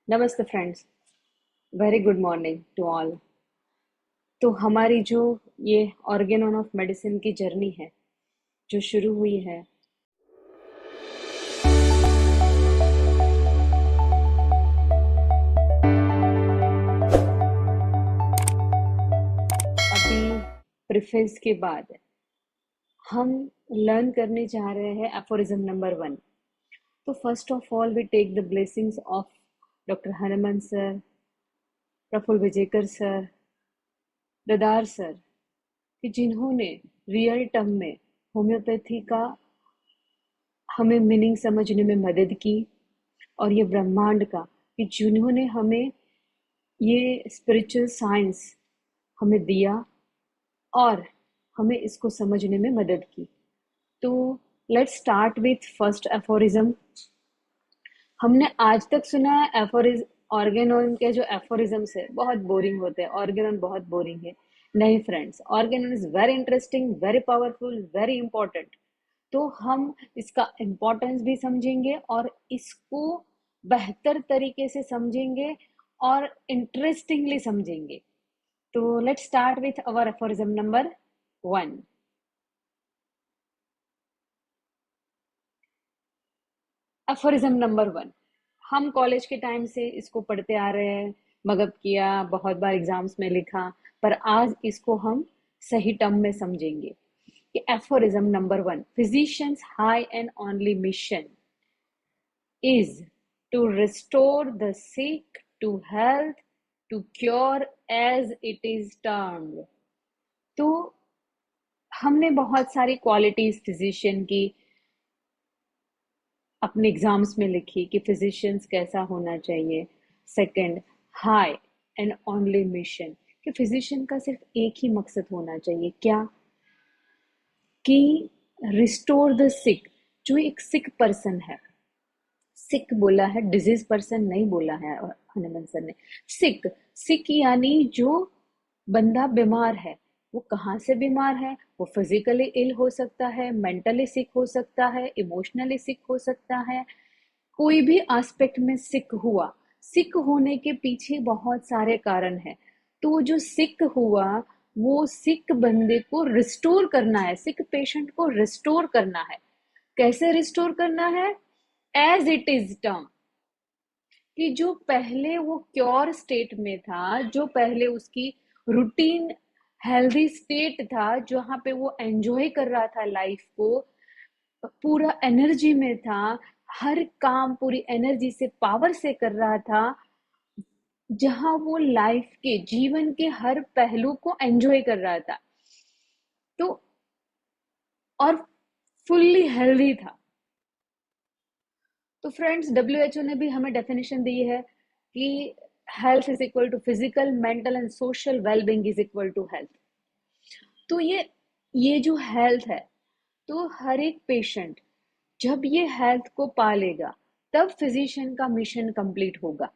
नमस्ते friends. Very good morning to all. तो हमारी जो ये ऑर्गेनोन ऑफ मेडिसिन की जर्नी है जो शुरू हुई है, अभी प्रिफेस के बाद हम लर्न करने जा रहे हैं एफोरिज्म नंबर 1। तो first of all we take the blessings of doctor Hanuman sir, Prafull Vijekar sir, Dadar sir, कि जिन्होंने रियल टर्म में होम्योपैथी का हमें मीनिंग समझने में मदद की, और ये ब्रह्मांड का कि जिन्होंने हमें ये स्पिरिचुअल साइंस हमें दिया और हमें इसको समझने में मदद की। तो let's start with first aphorism. हमने आज तक सुना है एफोरिज ऑर्गेनोन के जो एफोरिज्म्स है बहुत बोरिंग होते हैं, ऑर्गेनोन बहुत बोरिंग है। नहीं friends, Organon is very interesting, very powerful, very important. तो हम इसका इम्पोर्टेंस भी समझेंगे और इसको बेहतर तरीके से समझेंगे और इंटरेस्टिंगली समझेंगे। तो let's start with our aphorism number 1। Aphorism number 1 हम कॉलेज के टाइम से इसको पढ़ते आ रहे हैं, मगअप किया, बहुत बार एग्जाम्स में लिखा, पर आज इसको हम सही टर्म में समझेंगे कि aphorism number 1, physicians high and only mission is to restore the sick to health, to cure as it is termed। तो हमने बहुत सारी क्वालिटीज फिजिशियन की अपने एग्जाम्स में लिखी कि फिजिशियंस कैसा होना चाहिए। Second, high and only mission, कि फिजिशियन का सिर्फ एक ही मकसद होना चाहिए, क्या कि रिस्टोर द सिक। जो एक सिक पर्सन है, सिक बोला है, डिजीज पर्सन नहीं बोला है हनुमान सर ने। सिक, सिक यानी जो बंदा बीमार है। वो कहाँ से बीमार है? वो फिजिकली इल हो सकता है, मेंटली सिक हो सकता है, इमोशनली सिक हो सकता है, कोई भी एस्पेक्ट में सिक हुआ। सिक होने के पीछे बहुत सारे कारण हैं। तो जो सिक हुआ, वो सिक बंदे को रिस्टोर करना है, सिक पेशेंट को रिस्टोर करना है। कैसे रिस्टोर करना है? एज इट इज टर्म, कि जो पहले वो क्योर स्टेट में था, जो पहले उसकी रूटीन हेल्दी स्टेट था, जहां पे वो एंजॉय कर रहा था लाइफ को, पूरा एनर्जी में था, हर काम पूरी एनर्जी से, पावर से कर रहा था, जहां वो लाइफ के जीवन के हर पहलू को एंजॉय कर रहा था, तो और फुल्ली हेल्दी था। तो फ्रेंड्स, डब्ल्यूएचओ ने भी हमें डेफिनेशन दी है कि health is equal to physical, mental and social wellbeing is equal to health. तो ये जो हेल्थ है, तो हर एक पेशेंट जब ये हेल्थ को पालेगा, तब फिजिशियन का मिशन कंप्लीट होगा।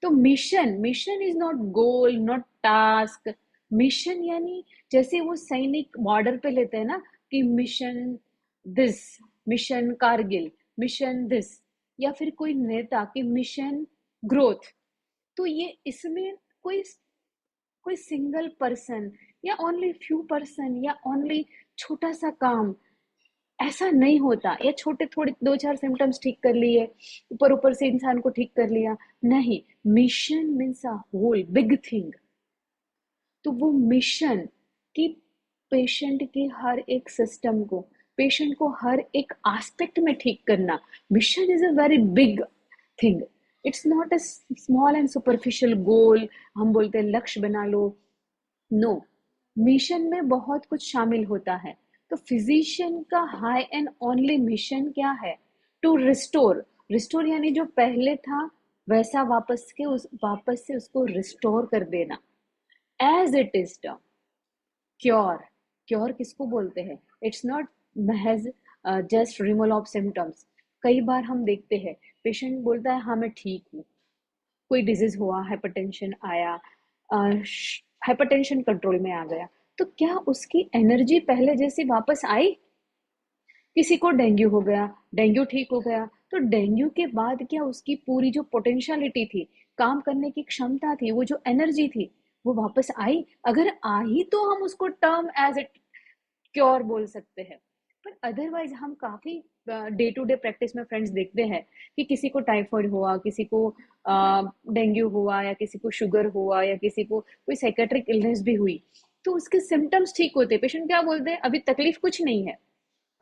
तो mission, mission is not goal, not task. Mission यानी जैसे वो सैनिक बॉर्डर पे लेते हैं ना, कि mission this, mission Kargil, mission this, या फिर कोई नेता कि मिशन ग्रोथ। तो ये इसमें कोई कोई सिंगल पर्सन या ओनली फ्यू पर्सन या ओनली छोटा सा काम ऐसा नहीं होता, या छोटे थोड़े दो चार सिम्टम्स ठीक कर लिए, ऊपर ऊपर से इंसान को ठीक कर लिया, नहीं। Mission means a whole big thing. तो वो मिशन कि पेशेंट के हर एक सिस्टम को, पेशेंट को हर एक एस्पेक्ट में ठीक करना, mission is a very big thing. It's not a small and superficial goal, हम बोलते हैं लक्ष्य बना लो। नो, मिशन में बहुत कुछ शामिल होता है। तो फिजिशियन का हाई एंड ओनली मिशन क्या है? To restore. रिस्टोर यानी जो पहले था वैसा वापस से उसको रिस्टोर कर देना, as it is term. Cure, cure किसको बोलते हैं? इट्स नॉट महज जस्ट रिमूवल ऑफ सिम्टम्स। कई बार हम देखते हैं पेशेंट बोलता है हाँ मैं ठीक हूँ, कोई डिजीज हुआ, हाइपरटेंशन आया, हाइपरटेंशन कंट्रोल में आ गया, तो क्या उसकी एनर्जी पहले जैसी वापस आई? किसी को डेंगू हो गया, डेंगू ठीक हो गया, तो डेंगू के बाद क्या उसकी पूरी जो पोटेंशियलिटी थी, काम करने की क्षमता थी, वो जो एनर्जी थी, वो वापस आई? अगर आई तो हम उसको टर्म एज इट क्योर बोल सकते हैं। पर अदरवाइज हम काफी डे टू डे प्रैक्टिस में फ्रेंड्स देखते हैं कि किसी को टाइफाइड हुआ, किसी को डेंगू हुआ, या किसी को शुगर हुआ, या किसी को कोई साइकेट्रिक इलनेस भी हुई, तो उसके सिम्टम्स ठीक होते, पेशेंट क्या बोलते हैं, अभी तकलीफ कुछ नहीं है,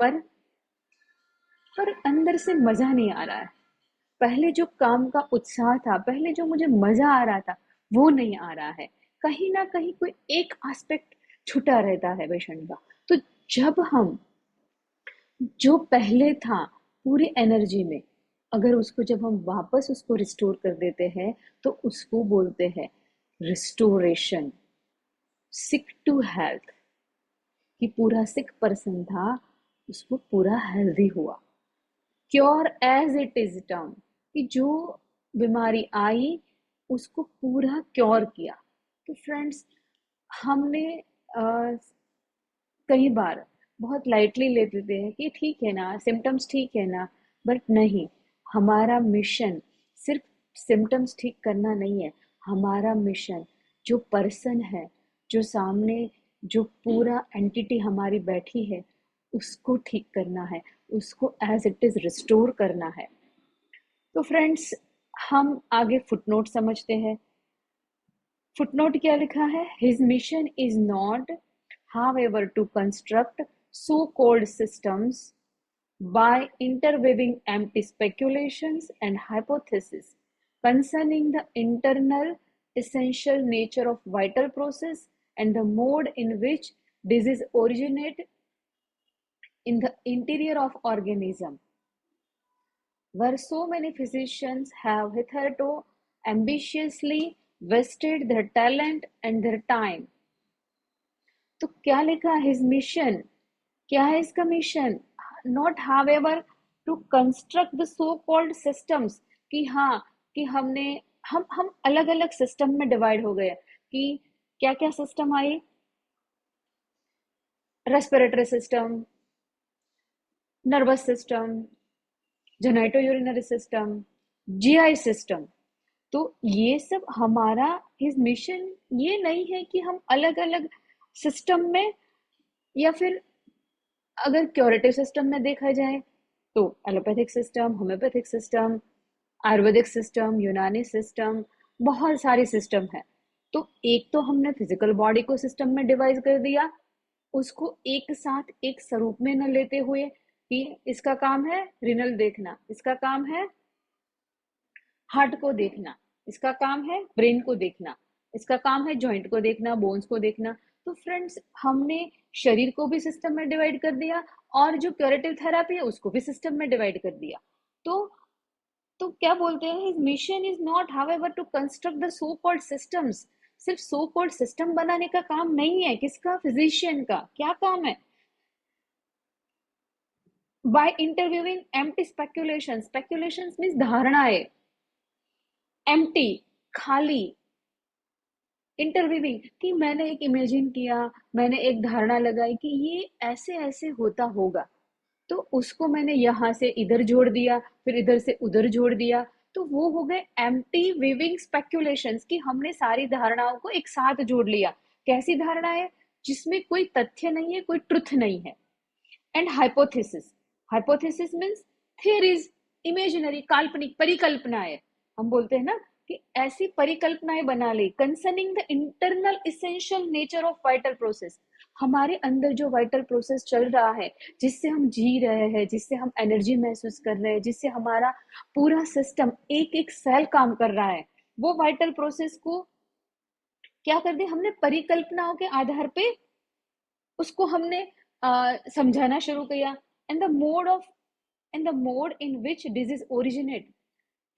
पर पर अंदर से मजा नहीं आ रहा है। पहले जो काम का उत्साह था, पहले जो मुझे मजा आ रहा था, वो नहीं आ रहा है। कहीं ना कहीं कोई एक एस्पेक्ट छूटा रहता है पेशेंट का। तो जब हम जो पहले था पूरी एनर्जी में, अगर उसको जब हम वापस उसको रिस्टोर कर देते हैं, तो उसको बोलते हैं रिस्टोरेशन। सिक टू हेल्थ, कि पूरा सिक पर्सन था, उसको पूरा हेल्दी हुआ। Cure as it is term, कि जो बीमारी आई उसको पूरा क्योर किया। तो फ्रेंड्स, हमने कई बार बहुत लाइटली ले लेते हैं कि ठीक है ना, सिम्टम्स ठीक है ना, बट नहीं। हमारा मिशन सिर्फ सिम्टम्स ठीक करना नहीं है। हमारा मिशन जो पर्सन है, जो सामने जो पूरा एंटिटी हमारी बैठी है, उसको ठीक करना है, उसको एज इट इज रिस्टोर करना है। तो फ्रेंड्स, हम आगे फुटनोट समझते हैं। फुटनोट क्या लिखा है? His mission is not however to construct so-called systems by interweaving empty speculations and hypotheses concerning the internal essential nature of vital process and the mode in which disease originate in the interior of organism, where so many physicians have hitherto ambitiously wasted their talent and their time. तो क्या लिखा? His mission, क्या है इसका mission? Not however to construct the so called systems, कि हाँ, कि हमने हम अलग अलग सिस्टम में डिवाइड हो गए, कि क्या क्या सिस्टम आई? Respiratory system, nervous system, genito urinary system, GI system. तो ये सब हमारा हिज मिशन ये नहीं है कि हम अलग अलग सिस्टम में, या फिर अगर क्योरेटिव सिस्टम में देखा जाए तो allopathic system, homeopathic system, Ayurvedic system, यूनानी सिस्टम, बहुत सारे सिस्टम है। तो एक तो हमने फिजिकल बॉडी को सिस्टम में डिवाइड कर दिया, उसको एक साथ एक स्वरूप में न लेते हुए कि इसका काम है रिनल देखना, इसका काम है हार्ट को देखना, इसका काम है ब्रेन को देखना, इसका काम है जॉइंट को देखना, बोन्स को देखना। तो फ्रेंड्स, हमने शरीर को भी सिस्टम में डिवाइड कर दिया, और जो क्यूरेटिव थेरापी है उसको भी सिस्टम में डिवाइड कर दिया। तो तो क्या बोलते हैं, his mission is not however to construct the so called systems. सिर्फ सो कॉल्ड सिस्टम बनाने का काम नहीं है। किसका? फिजिशियन का। क्या काम है? By interviewing empty speculation, speculation means धारणाएं, एम्प्टी, खाली, इंटरव्यूइंग, कि मैंने एक इमेजिन किया, मैंने एक धारणा लगाई कि ये ऐसे ऐसे होता होगा, तो उसको मैंने यहाँ से इधर जोड़ दिया, फिर इधर से उधर जोड़ दिया। तो वो हो गए एम्प्टी विविंग स्पेक्यूलेशंस, कि हमने सारी धारणाओं को एक साथ जोड़ लिया। कैसी धारणा है? जिसमें कोई तथ्य नहीं है, कोई ट्रुथ नहीं है। And hypothesis, hypothesis means theories, imaginary, काल्पनिक परिकल्पनाएं। हम बोलते हैं ना कि ऐसी परिकल्पनाएं बना ली concerning the internal essential nature of vital process. हमारे अंदर जो वाइटल प्रोसेस चल रहा है, जिससे हम जी रहे हैं, जिससे हम एनर्जी महसूस कर रहे हैं, जिससे हमारा पूरा सिस्टम एक एक सेल काम कर रहा है, वो वाइटल प्रोसेस को क्या कर दिया हमने? परिकल्पनाओं के आधार पे उसको हमने समझाना शुरू किया। And the mode of and the mode in which disease originate,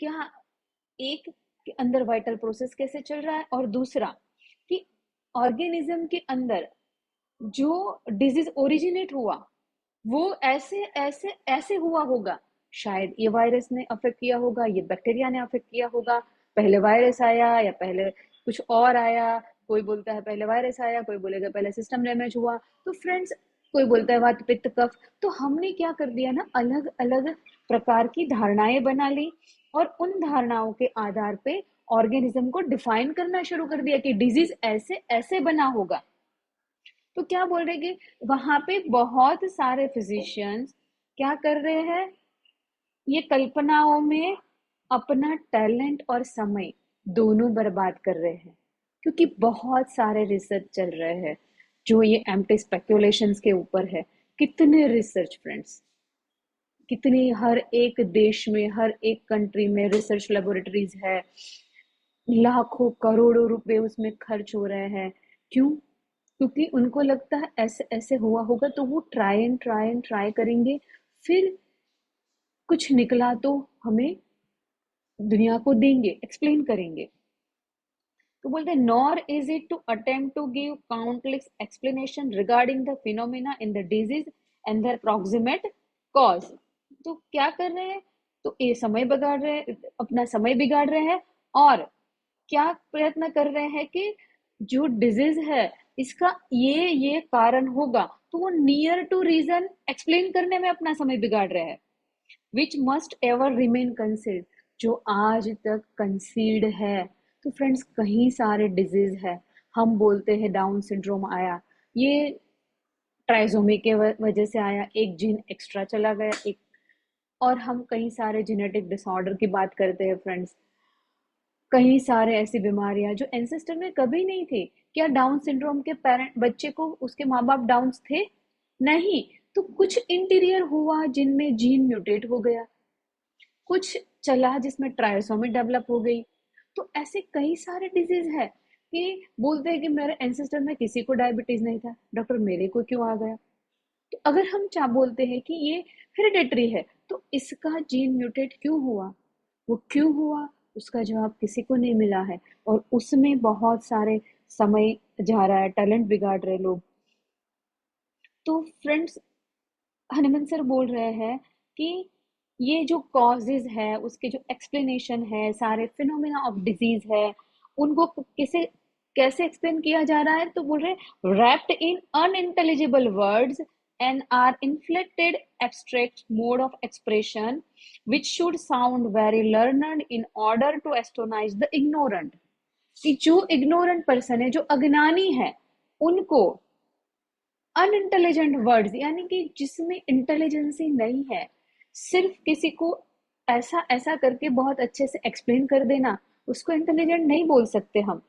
क्या एक के अंदर वाइटल प्रोसेस कैसे चल रहा है, और दूसरा कि ऑर्गेनिज्म के अंदर जो डिजीज ओरिजिनेट हुआ, वो ऐसे ऐसे ऐसे हुआ होगा। शायद ये वायरस ने अफेक्ट किया होगा, ये बैक्टीरिया ने अफेक्ट किया होगा, पहले वायरस आया या पहले कुछ और आया। कोई बोलता है पहले वायरस आया, कोई बोलेगा पहले सिस्टम डैमेज हुआ। तो फ्रेंड्स, कोई बोलता है वात पित्त कफ। तो हमने क्या कर दिया ना, अलग अलग प्रकार की धारणाएं बना ली और उन धारणाओं के आधार पे ऑर्गेनिज्म को डिफाइन करना शुरू कर दिया कि डिजीज ऐसे ऐसे बना होगा। तो क्या बोल रहे कि वहां पे बहुत सारे फिजिशियंस क्या कर रहे हैं, ये कल्पनाओं में अपना टैलेंट और समय दोनों बर्बाद कर रहे हैं, क्योंकि बहुत सारे रिसर्च चल रहे हैं जो ये एम्प्टी स्पेक्यूलेशंस के ऊपर है। कितने रिसर्च फ्रेंड्स, कितनी, हर एक देश में, हर एक कंट्री में रिसर्च लेबोरेटरीज है, लाखों करोड़ों रुपए उसमें खर्च हो रहे हैं। क्यों? क्योंकि उनको लगता है ऐसे ऐसे हुआ होगा, तो वो ट्राई करेंगे, फिर कुछ निकला तो हमें दुनिया को देंगे, एक्सप्लेन करेंगे। तो बोलते हैं nor is it to attempt to give countless explanation regarding the phenomena in the disease and their proximate cause. तो क्या कर रहे हैं, तो ये समय बिगाड़ रहे हैं, अपना समय बिगाड़ रहे हैं, और क्या प्रयत्न कर रहे हैं कि जो डिजीज है इसका ये कारण होगा, तो वो नियर टू रीजन एक्सप्लेन करने में अपना समय बिगाड़ रहे हैं, which must ever remain concealed, जो आज तक कंसील्ड है। तो फ्रेंड्स कहीं सारे डिजीज है, हम बोलते हैं डाउन सिंड्रोम आया, ये ट्राइसोमी के वजह से आया, एक जीन एक्स्ट्रा चला गया एक, और हम कई सारे जेनेटिक डिसऑर्डर की बात करते हैं फ्रेंड्स, कई सारे ऐसी बीमारियां जो एंसेस्टर में कभी नहीं थी। क्या डाउन सिंड्रोम के पेरेंट बच्चे को उसके माँ बाप डाउन थे? नहीं। तो कुछ इंटीरियर हुआ जिनमें जीन म्यूटेट हो गया, कुछ चला जिसमें ट्रायोसोमी डेवलप हो गई। तो ऐसे कई सारे डिजीज है कि बोलते हैं कि मेरे एंसेस्टर में किसी को डायबिटीज नहीं था, डॉक्टर मेरे को क्यों आ गया। तो अगर हम चाह बोलते हैं कि ये हेरिडेटरी है, तो इसका जीन म्यूटेट क्यों हुआ, वो क्यों हुआ, उसका जवाब किसी को नहीं मिला है। और उसमें बहुत सारे समय जा रहा है, टैलेंट बिगाड़ रहे लोग। तो फ्रेंड्स हनुमान सर बोल रहे हैं कि ये जो कॉजेज है, उसके जो एक्सप्लेनेशन है, सारे फिनोमेना ऑफ डिजीज है, उनको कैसे कैसे एक्सप्लेन किया जा रहा है, तो बोल रहे wrapped in unintelligible words and are inflected abstract mode of expression which should sound very learned in order to astonish the ignorant. कि जो इग्नोरेंट पर्सन है, जो अज्ञानी है, उनको अनइंटेलिजेंट वर्ड्स, यानी कि जिसमें इंटेलिजेंसी नहीं है, सिर्फ किसी को ऐसा ऐसा करके बहुत अच्छे से एक्सप्लेन कर देना, उसको इंटेलिजेंट नहीं बोल सकते हम।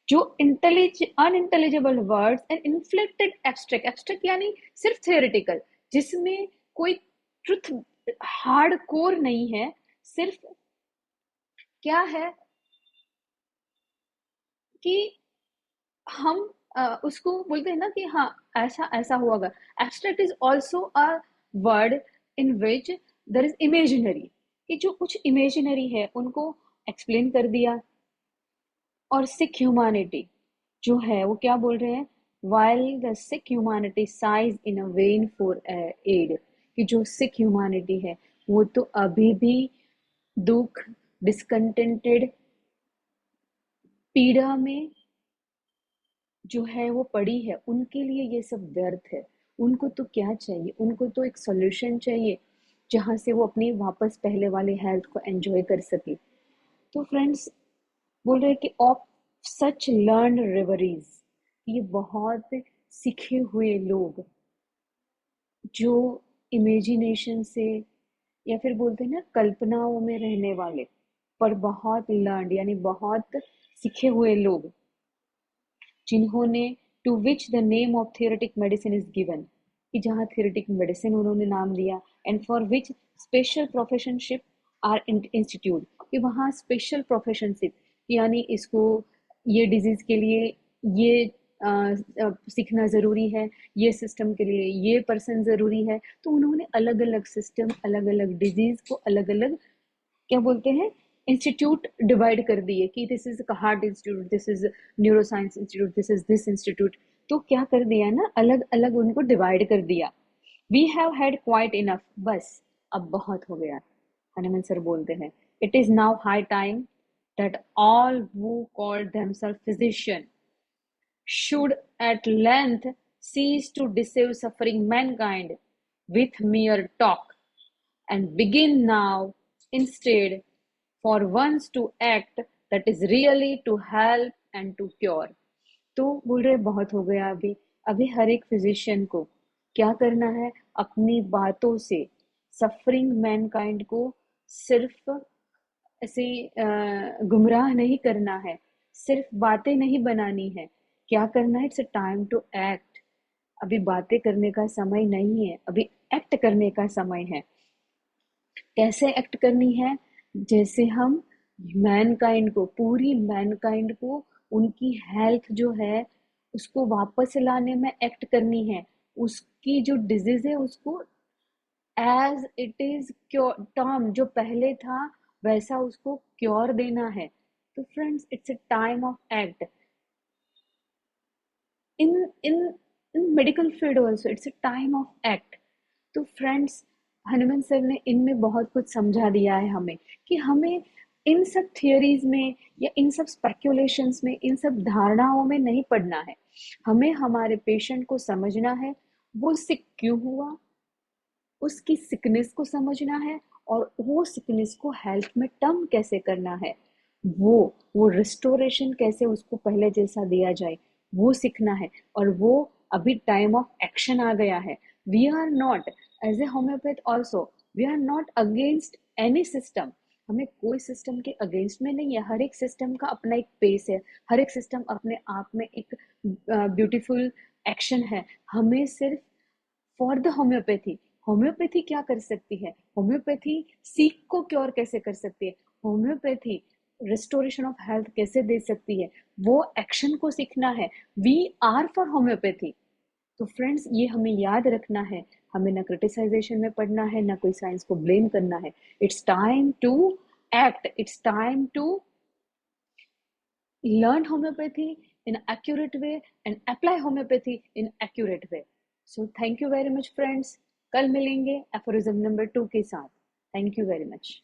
जो unintelligible words and inflicted abstract, abstract यानी सिर्फ थियोरिटिकल, जिसमें कोई ट्रुथ हार्ड कोर नहीं है, सिर्फ क्या है कि हम उसको बोलते हैं ना कि हाँ ऐसा ऐसा होगा। Abstract is also a word in which there is imaginary, कि जो कुछ इमेजिनरी है उनको एक्सप्लेन कर दिया। और सिख ह्यूमैनिटी जो है वो क्या बोल रहे हैं, while the sick humanity sighs in a vain for aid, कि जो सिख ह्यूमैनिटी है वो तो अभी भी दुख, डिसकंटेंटेड, पीड़ा में जो है वो पड़ी है, उनके लिए ये सब व्यर्थ है। उनको तो क्या चाहिए, उनको तो एक सॉल्यूशन चाहिए जहां से वो अपनी वापस पहले वाले हेल्थ को एंजॉय कर सके। तो फ्रेंड्स बोल रहे हैं कि ऑफ सच लर्न रेवरीज, ये बहुत सीखे हुए लोग जो इमेजिनेशन से, या फिर बोलते हैं ना कल्पनाओं में रहने वाले, पर बहुत लर्न यानी बहुत सीखे हुए लोग, जिन्होंने to which the name of theoretic medicine is given, कि जहाँ थियोरेटिक मेडिसिन उन्होंने नाम दिया, and for which special professionship are institute, कि वहाँ स्पेशल प्रोफेशनशिप, यानी इसको ये डिजीज के लिए ये सीखना ज़रूरी है, ये सिस्टम के लिए ये पर्सन ज़रूरी है। तो उन्होंने अलग अलग सिस्टम, अलग अलग डिजीज को अलग अलग क्या बोलते हैं इंस्टीट्यूट डिवाइड कर दिए, कि this is heart institute, this is neuro science institute, this institute. तो क्या कर दिया ना, अलग अलग उनको डिवाइड कर दिया। We have had quite enough, बस अब बहुत हो गया। हनुमान सर बोलते हैं it is now high time that all who called themselves physician should at length cease to deceive suffering mankind with mere talk and begin now instead for once to act that is really to help and to cure. तो बोल रहे बहुत हो गया अभी। अभी हर एक physician को क्या करना है, अपनी बातों से सफरिंग मैनकाइंड को सिर्फ ऐसे गुमराह नहीं करना है, सिर्फ बातें नहीं बनानी है। क्या करना है, it's a time to act. अभी बातें करने का समय नहीं है, अभी एक्ट करने का समय है। कैसे एक्ट करनी है, जैसे हम मैनकाइंड को, पूरी मैनकाइंड को, उनकी हेल्थ जो है उसको वापस लाने में एक्ट करनी है। उसकी जो डिजीज है उसको as it is cure, term जो पहले था वैसा उसको क्योर देना है। तो friends, it's a time of act in in in medical field also, it's a time of act. तो फ्रेंड्स, हनुमान सर ने इनमें बहुत कुछ समझा दिया है हमें कि हमें इन सब थियोरीज में या इन सब स्पेक्यूलेशंस में, इन सब धारणाओं में नहीं पड़ना है। हमें हमारे पेशेंट को समझना है, वो सिक क्यों हुआ, उसकी सिकनेस को समझना है, और वो सिकनेस को हेल्थ में टर्म कैसे करना है, वो रिस्टोरेशन कैसे उसको पहले जैसा दिया जाए, वो सीखना है। और वो अभी टाइम ऑफ एक्शन आ गया है। We are not, as a homeopath also, we are not against any system. हमें कोई सिस्टम के अगेंस्ट में नहीं है। हर एक सिस्टम का अपना एक पेस है, हर एक सिस्टम अपने आप में एक ब्यूटीफुल एक्शन है। हमें सिर्फ फॉर द होम्योपैथी, होम्योपैथी क्या कर सकती है, होम्योपैथी सीख को क्योर कैसे कर सकती है, होम्योपैथी रिस्टोरेशन ऑफ हेल्थ कैसे दे सकती है, वो एक्शन को सीखना है। We are for homeopathy. तो फ्रेंड्स, ये हमें याद रखना है। हमें ना क्रिटिसाइजेशन में पढ़ना है, ना कोई साइंस को ब्लेम करना है। It's time to act, it's time to learn homeopathy in an accurate way and apply homeopathy in accurate way. So thank you very much friends. कल मिलेंगे aphorism number 2 के साथ. Thank you very much.